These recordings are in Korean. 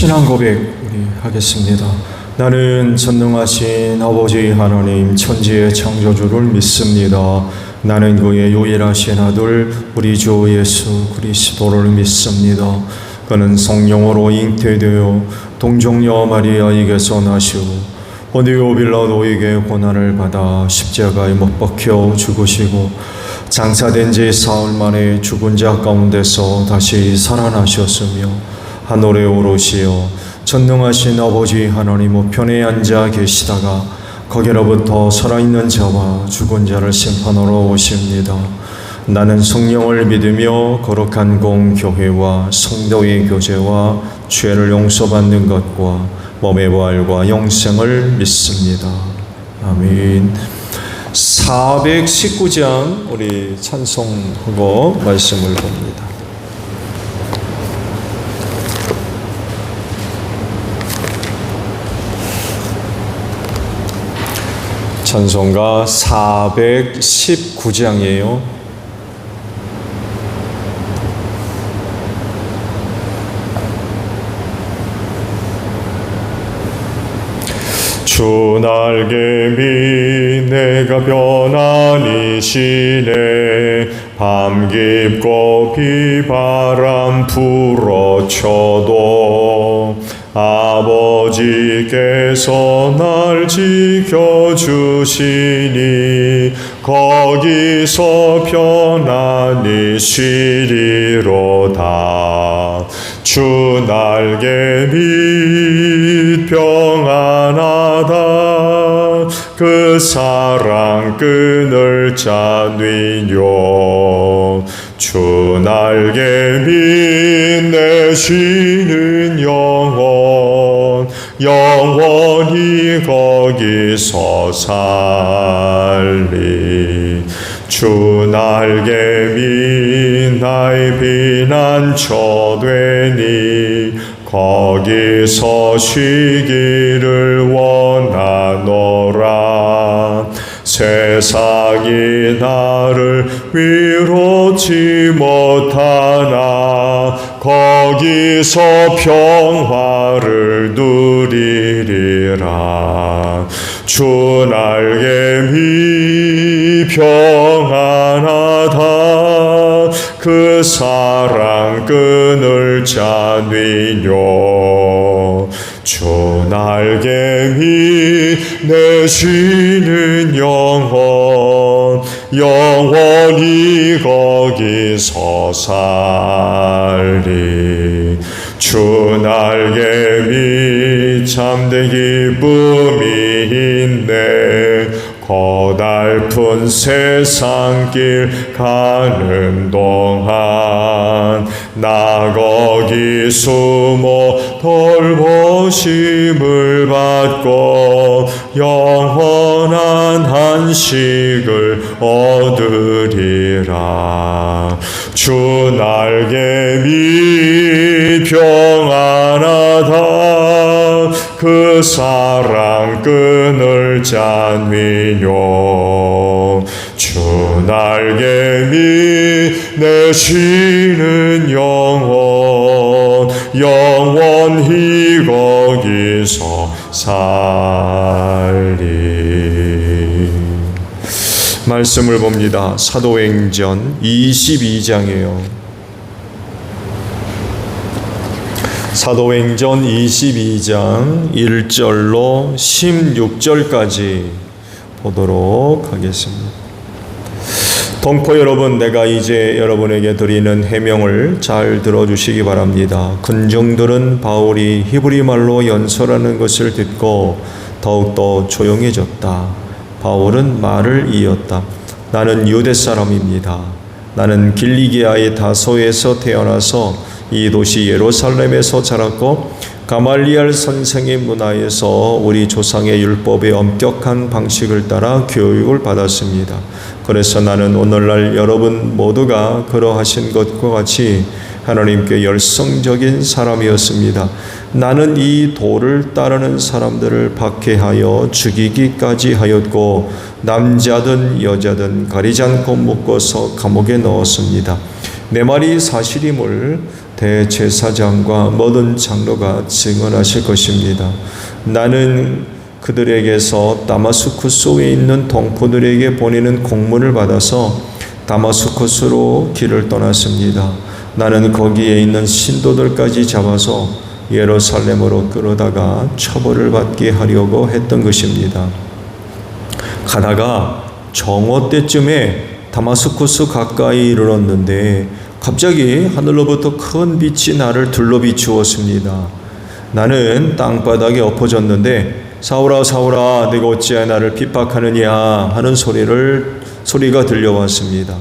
신앙 고백 우리 하겠습니다. 나는 전능하신 아버지 하나님 천지의 창조주를 믿습니다. 나는 그의 유일하신 아들 우리 주 예수 그리스도를 믿습니다. 그는 성령으로 잉태되어 동정녀 마리아에게서 나시고 본디오 빌라도에게 고난을 받아 십자가에 못 박혀 죽으시고 장사된 지 사흘 만에 죽은 자 가운데서 다시 살아나셨으며 하늘에 오르시어 전능하신 아버지 하나님 우편에 앉아 계시다가 거기로부터 살아있는 자와 죽은 자를 심판하러 오십니다. 나는 성령을 믿으며 거룩한 공교회와 성도의 교제와 죄를 용서받는 것과 몸의 부활과 영생을 믿습니다. 아멘. 419장 우리 찬송하고 말씀을 봅니다. 찬송가 419장이에요. 주 날개미 내가 변하니시네 밤 깊고 비바람 불어쳐도 아버지께서 날 지켜주시니 거기서 편안히 쉬리로다. 주 날개 밑 평안하다. 그 사랑 끈을 짜뉘뇨. 주 날개 밑 내 쉬는 영혼 영원히 거기서 살리. 주 날개 밑 나의 피난처 되니 거기서 쉬기를 원하노라. 세상이 나를 위로치 못하나 거기서 평화를 누리리라. 주 날개 밑 평안하다. 그 사랑 끈을 짜뉘뇨. 주 날개 밑 내 쉬는 영혼 영원히 거기서 살리. 주 날개 밑 참된 기쁨이 있네. 고달픈 세상길 가는 동안 나 거기 숨어 돌보심을 받고 영원한 한식을 얻으리라. 주 날개 밑 평안하다. 그 사랑 끈을 짜뉘뇨. 주 날개 밑 내 쉬는 영혼 영원히 거기서 살리. 말씀을 봅니다. 사도행전 22장이에요. 사도행전 22장 1절로 16절까지 보도록 하겠습니다. 동포 여러분, 내가 이제 여러분에게 드리는 해명을 잘 들어주시기 바랍니다. 군중들은 바울이 히브리 말로 연설하는 것을 듣고 더욱더 조용해졌다. 바울은 말을 이었다. 나는 유대 사람입니다. 나는 길리기아의 다소에서 태어나서 이 도시 예루살렘에서 자랐고 가말리엘 선생의 문화에서 우리 조상의 율법의 엄격한 방식을 따라 교육을 받았습니다. 그래서 나는 오늘날 여러분 모두가 그러하신 것과 같이 하나님께 열성적인 사람이었습니다. 나는 이 도를 따르는 사람들을 박해하여 죽이기까지 하였고 남자든 여자든 가리지 않고 묶어서 감옥에 넣었습니다. 내 말이 사실임을 대제사장과 모든 장로가 증언하실 것입니다. 나는 그들에게서 다마스쿠스에 있는 동포들에게 보내는 공문을 받아서 다마스쿠스로 길을 떠났습니다. 나는 거기에 있는 신도들까지 잡아서 예루살렘으로 끌어다가 처벌을 받게 하려고 했던 것입니다. 가다가 정오 때쯤에 다마스쿠스 가까이 이르렀는데 갑자기 하늘로부터 큰 빛이 나를 둘러 비추었습니다. 나는 땅바닥에 엎어졌는데 사울아 사울아 네가 어찌하여 나를 핍박하느냐 하는 소리가 들려왔습니다.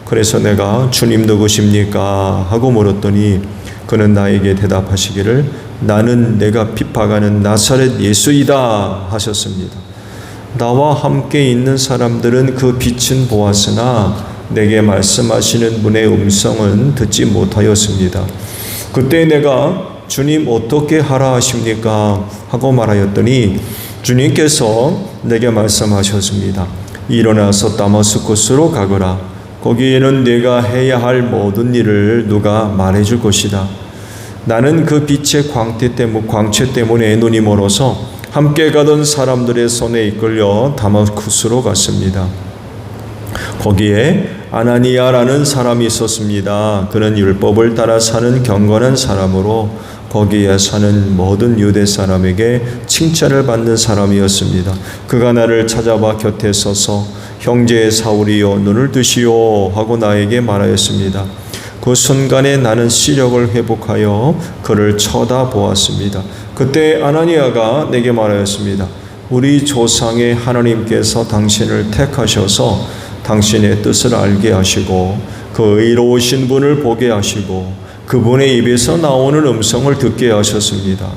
그래서 내가 주님 누구십니까 하고 물었더니 그는 나에게 대답하시기를 나는 내가 핍박하는 나사렛 예수이다 하셨습니다. 나와 함께 있는 사람들은 그 빛은 보았으나 내게 말씀하시는 분의 음성은 듣지 못하였습니다. 그때 내가 주님 어떻게 하라 하십니까 하고 말하였더니 주님께서 내게 말씀하셨습니다. 일어나서 다마스쿠스로 가거라. 거기에는 네가 해야 할 모든 일을 누가 말해줄 것이다. 나는 그 빛의 광채 때문에 눈이 멀어서 함께 가던 사람들의 손에 이끌려 다마스쿠스로 갔습니다. 거기에 아나니아라는 사람이 있었습니다. 그는 율법을 따라 사는 경건한 사람으로 거기에 사는 모든 유대 사람에게 칭찬을 받는 사람이었습니다. 그가 나를 찾아와 곁에 서서 형제 사울이여 눈을 뜨시오 하고 나에게 말하였습니다. 그 순간에 나는 시력을 회복하여 그를 쳐다보았습니다. 그때 아나니아가 내게 말하였습니다. 우리 조상의 하나님께서 당신을 택하셔서 당신의 뜻을 알게 하시고 그 의로우신 분을 보게 하시고 그분의 입에서 나오는 음성을 듣게 하셨습니다.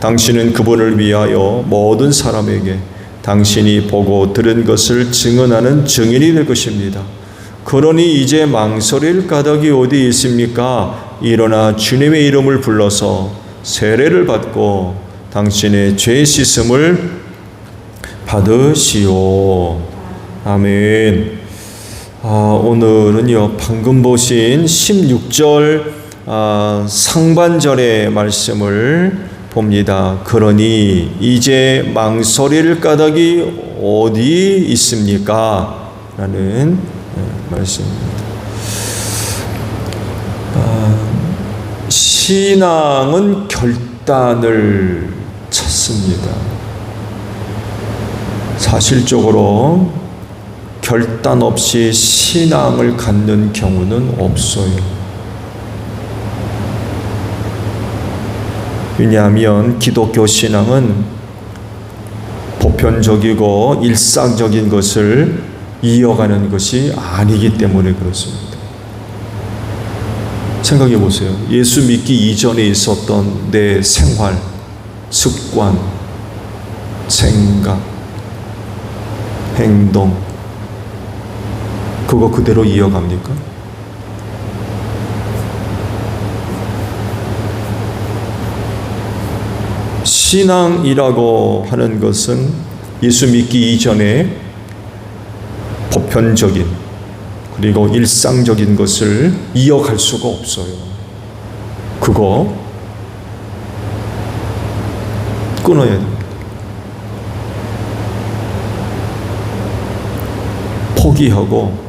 당신은 그분을 위하여 모든 사람에게 당신이 보고 들은 것을 증언하는 증인이 될 것입니다. 그러니 이제 망설일 까닭이 어디 있습니까? 일어나 주님의 이름을 불러서 세례를 받고 당신의 죄 씻음을 받으시오. 아멘. 오늘은요 방금 보신 16절 상반절의 말씀을 봅니다. 그러니 이제 망설일 까닭이 어디 있습니까? 라는 말씀입니다. 신앙은 결단을 찾습니다. 사실적으로 결단 없이 신앙을 갖는 경우는 없어요. 왜냐하면 기독교 신앙은 보편적이고 일상적인 것을 이어가는 것이 아니기 때문에 그렇습니다. 생각해 보세요. 예수 믿기 이전에 있었던 내 생활, 습관, 생각, 행동, 그거 그대로 이어갑니까? 신앙이라고 하는 것은 예수 믿기 이전에 보편적인 그리고 일상적인 것을 이어갈 수가 없어요. 그거 끊어야 됩니다. 포기하고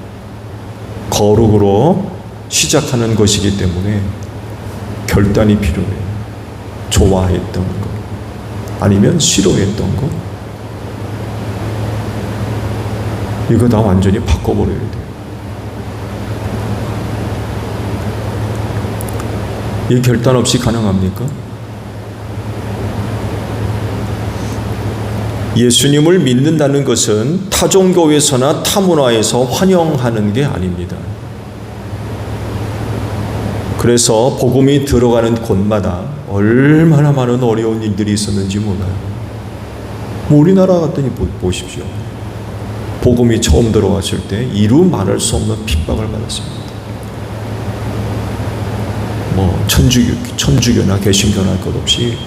거룩으로 시작하는 것이기 때문에 결단이 필요해요. 좋아했던 것 아니면 싫어했던 것 이거 다 완전히 바꿔버려야 돼요. 이 결단 없이 가능합니까? 예수님을 믿는다는 것은 타종교에서나 타문화에서 환영하는 게 아닙니다. 그래서 복음이 들어가는 곳마다 얼마나 많은 어려운 일들이 있었는지 몰라요. 우리나라 같더니 보십시오. 복음이 처음 들어왔을 때 이루 말할 수 없는 핍박을 받았습니다. 천주교나 개신교나 할 것 없이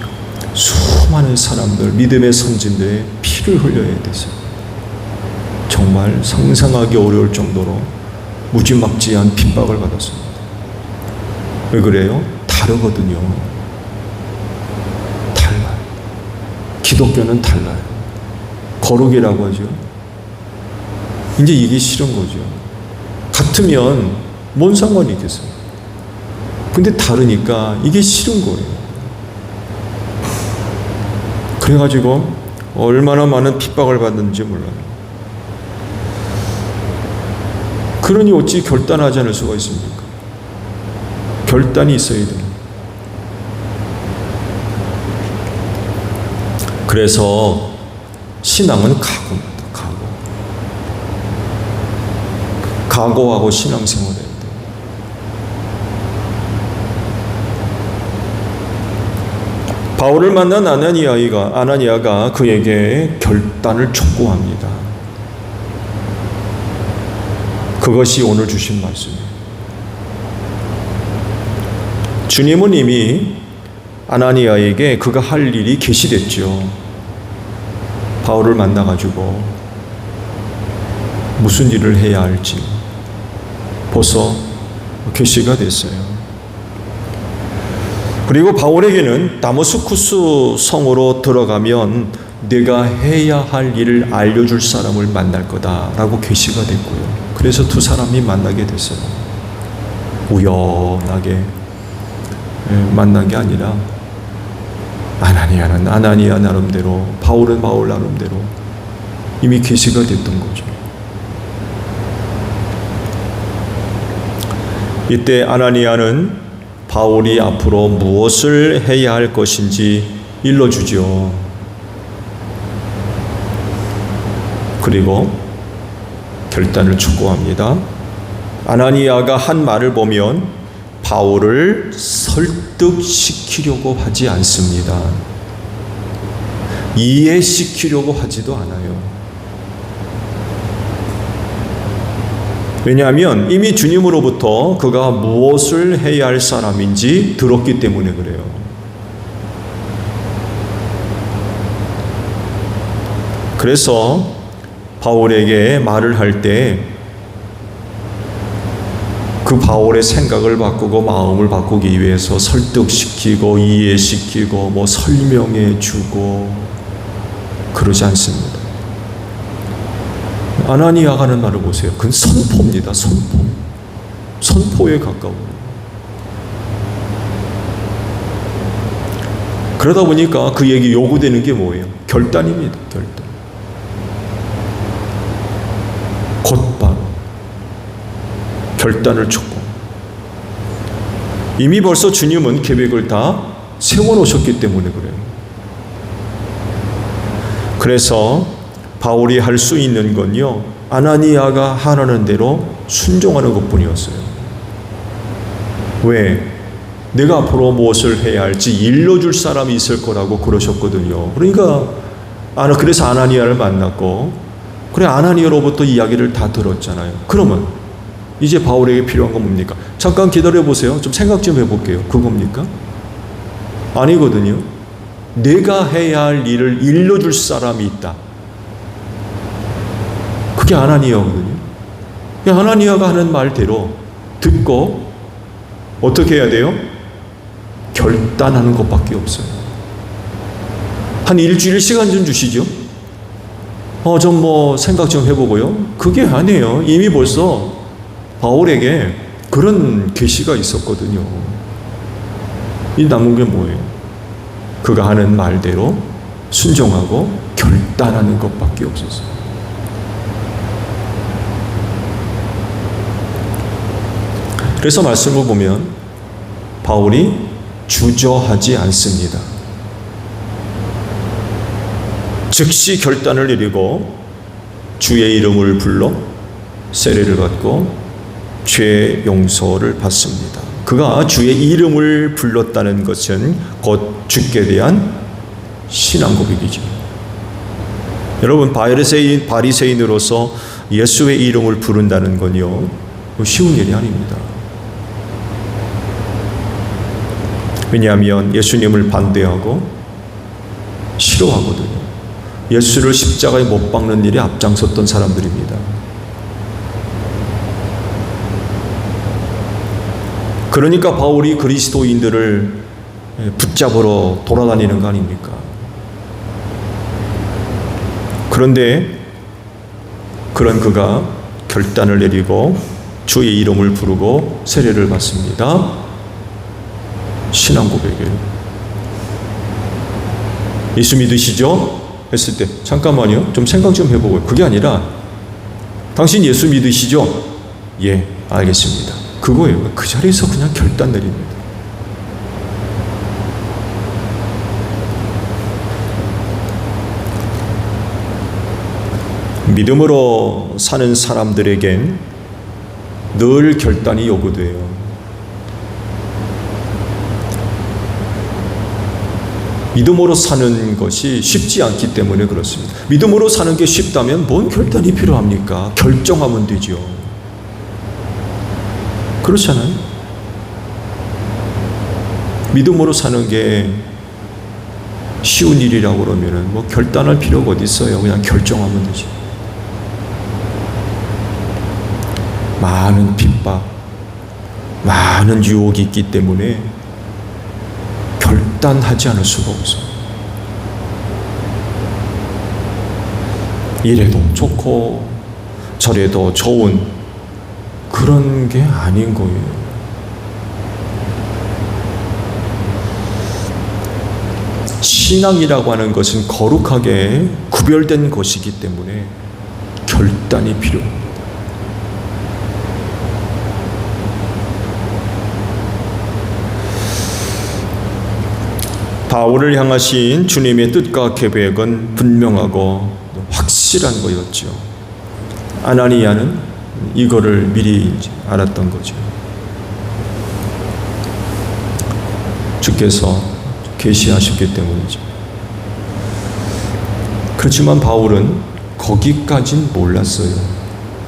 수많은 사람들, 믿음의 선진들의 피를 흘려야 됐어요. 정말 상상하기 어려울 정도로 무지막지한 핍박을 받았습니다. 왜 그래요? 다르거든요. 달라요. 기독교는 달라요. 거룩이라고 하죠. 이제 이게 싫은 거죠. 같으면 뭔 상관이 있겠어요. 근데 다르니까 이게 싫은 거예요. 그래가지고 얼마나 많은 핍박을 받는지 몰라요. 그러니 어찌 결단하지 않을 수가 있습니까? 결단이 있어야 됩니다. 그래서 신앙은 각오입니다. 각오하고 신앙생활을 해야 돼요. 바울을 만난 아나니아가 그에게 결단을 촉구합니다. 그것이 오늘 주신 말씀이에요. 주님은 이미 아나니아에게 그가 할 일이 계시됐죠. 바울을 만나가지고 무슨 일을 해야 할지 벌써 계시가 됐어요. 그리고 바울에게는 다마스쿠스 성으로 들어가면 내가 해야 할 일을 알려줄 사람을 만날 거다라고 계시가 됐고요. 그래서 두 사람이 만나게 됐어요. 우연하게 만난 게 아니라 아나니아는 아나니아 나름대로, 바울은 바울 나름대로 이미 계시가 됐던 거죠. 이때 아나니아는 바울이 앞으로 무엇을 해야 할 것인지 일러주죠. 그리고 결단을 촉구합니다. 아나니아가 한 말을 보면 바울을 설득시키려고 하지 않습니다. 이해시키려고 하지도 않아요. 왜냐하면 이미 주님으로부터 그가 무엇을 해야 할 사람인지 들었기 때문에 그래요. 그래서 바울에게 말을 할 때 그 바울의 생각을 바꾸고 마음을 바꾸기 위해서 설득시키고 이해시키고 뭐 설명해 주고 그러지 않습니다. 아나니아가 하는 말을 보세요. 그건 선포입니다. 선포. 선포에 가까워요. 그러다 보니까 그에게 요구되는 게 뭐예요? 결단입니다. 결단. 곧바로 결단을 촉구. 이미 벌써 주님은 계획을 다 세워놓으셨기 때문에 그래요. 그래서 바울이 할 수 있는 건요, 아나니아가 하라는 대로 순종하는 것뿐이었어요. 왜? 내가 앞으로 무엇을 해야 할지 일러줄 사람이 있을 거라고 그러셨거든요. 그러니까 그래서 아나니아를 만났고, 그래 아나니아로부터 이야기를 다 들었잖아요. 그러면 이제 바울에게 필요한 건 뭡니까? 잠깐 기다려보세요. 좀 생각 좀 해볼게요. 그겁니까? 아니거든요. 내가 해야 할 일을 일러줄 사람이 있다. 그게 아나니아거든요. 아나니아가 하는 말대로 듣고 어떻게 해야 돼요? 결단하는 것밖에 없어요. 한 일주일 시간 좀 주시죠. 좀 생각 좀 해보고요. 그게 아니에요. 이미 벌써 바울에게 그런 계시가 있었거든요. 이 남은 게 뭐예요? 그가 하는 말대로 순종하고 결단하는 것밖에 없었어요. 그래서 말씀을 보면 바울이 주저하지 않습니다. 즉시 결단을 내리고 주의 이름을 불러 세례를 받고 죄 용서를 받습니다. 그가 주의 이름을 불렀다는 것은 곧 주께 대한 신앙 고백이죠. 여러분, 바리새인으로서 예수의 이름을 부른다는 건요, 쉬운 일이 아닙니다. 왜냐하면 예수님을 반대하고 싫어하거든요. 예수를 십자가에 못 박는 일에 앞장섰던 사람들입니다. 그러니까 바울이 그리스도인들을 붙잡으러 돌아다니는 거 아닙니까? 그런데 그런 그가 결단을 내리고 주의 이름을 부르고 세례를 받습니다. 신앙 고백이에요. 예수 믿으시죠? 했을 때 잠깐만요. 좀 생각 좀 해보고요. 그게 아니라 당신 예수 믿으시죠? 예, 알겠습니다. 그거예요. 그 자리에서 그냥 결단 내립니다. 믿음으로 사는 사람들에겐 늘 결단이 요구돼요. 믿음으로 사는 것이 쉽지 않기 때문에 그렇습니다. 믿음으로 사는 게 쉽다면 뭔 결단이 필요합니까? 결정하면 되죠. 그렇잖아요. 믿음으로 사는 게 쉬운 일이라고 그러면은 뭐 결단할 필요가 어디 있어요? 그냥 결정하면 되지. 많은 핍박, 많은 유혹이 있기 때문에 결단하지 않을 수가 없어요. 이래도 좋고 저래도 좋은 그런 게 아닌 거예요. 신앙이라고 하는 것은 거룩하게 구별된 것이기 때문에 결단이 필요합니다. 바울을 향하신 주님의 뜻과 계획은 분명하고 확실한 거였죠. 아나니아는 이거를 미리 알았던 거죠. 주께서 계시하셨기 때문이죠. 그렇지만 바울은 거기까진 몰랐어요.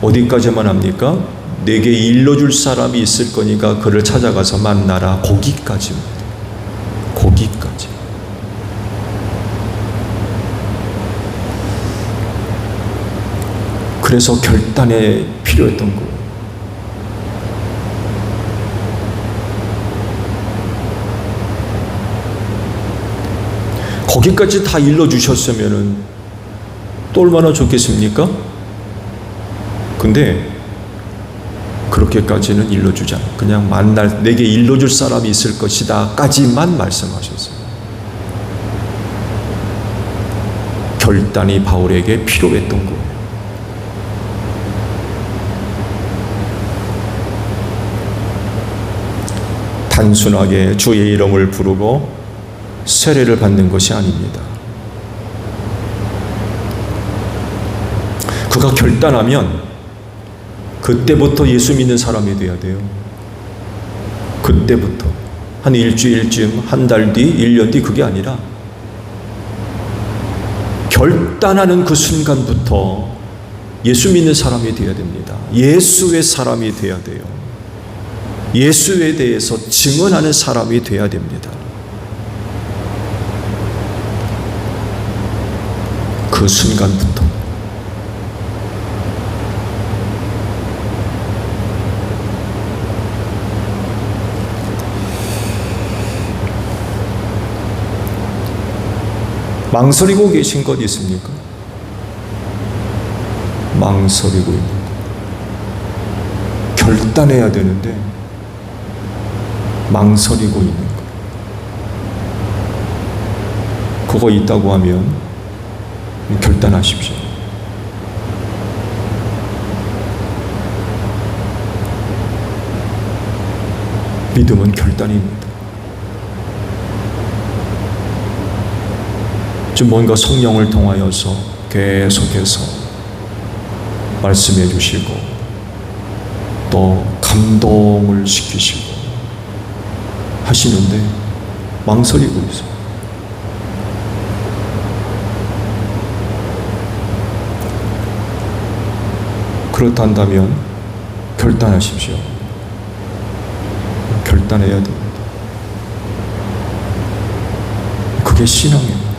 어디까지만 합니까? 내게 일러줄 사람이 있을 거니까 그를 찾아가서 만나라. 거기까지입니다. 거기까지. 그래서 결단에 필요했던 거예요. 거기까지 다 일러주셨으면 또 얼마나 좋겠습니까? 근데 그렇게까지는 일러주지 않아요. 그냥 내게 일러줄 사람이 있을 것이다 까지만 말씀하셨어요. 결단이 바울에게 필요했던 거예요. 단순하게 주의 이름을 부르고 세례를 받는 것이 아닙니다. 그가 결단하면 그때부터 예수 믿는 사람이 되어야 돼요. 그때부터. 한 일주일쯤, 한 달 뒤, 1년 뒤 그게 아니라 결단하는 그 순간부터 예수 믿는 사람이 되어야 됩니다. 예수의 사람이 되어야 돼요. 예수에 대해서 증언하는 사람이 되어야 됩니다. 그 순간부터. 망설이고 계신 것 있습니까? 망설이고 있는 것. 결단해야 되는데 망설이고 있는 것. 그거 있다고 하면 결단하십시오. 믿음은 결단입니다. 좀 뭔가 성령을 통하여서 계속해서 말씀해 주시고 또 감동을 시키시고 하시는데 망설이고 있어요. 그렇단다면 결단하십시오. 결단해야 됩니다. 그게 신앙이에요.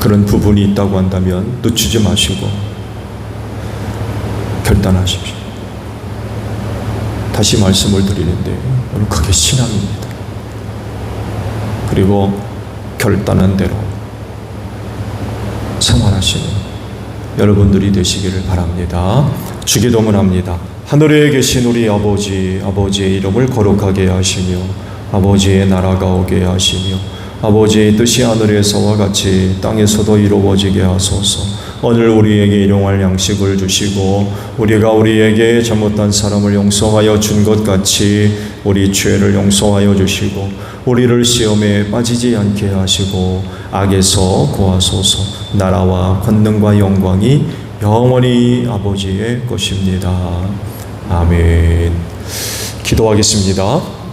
그런 부분이 있다고 한다면 늦추지 마시고 결단하십시오. 다시 말씀을 드리는데 오늘 그게 신앙입니다. 그리고 결단한 대로 생활하시는 여러분들이 되시기를 바랍니다. 주기도문합니다. 하늘에 계신 우리 아버지, 아버지의 이름을 거룩하게 하시며 아버지의 나라가 오게 하시며 아버지의 뜻이 하늘에서와 같이 땅에서도 이루어지게 하소서. 오늘 우리에게 일용할 양식을 주시고 우리가 우리에게 잘못한 사람을 용서하여 준 것 같이 우리 죄를 용서하여 주시고 우리를 시험에 빠지지 않게 하시고 악에서 구하소서. 나라와 권능과 영광이 영원히 아버지의 것입니다. 아멘. 기도하겠습니다.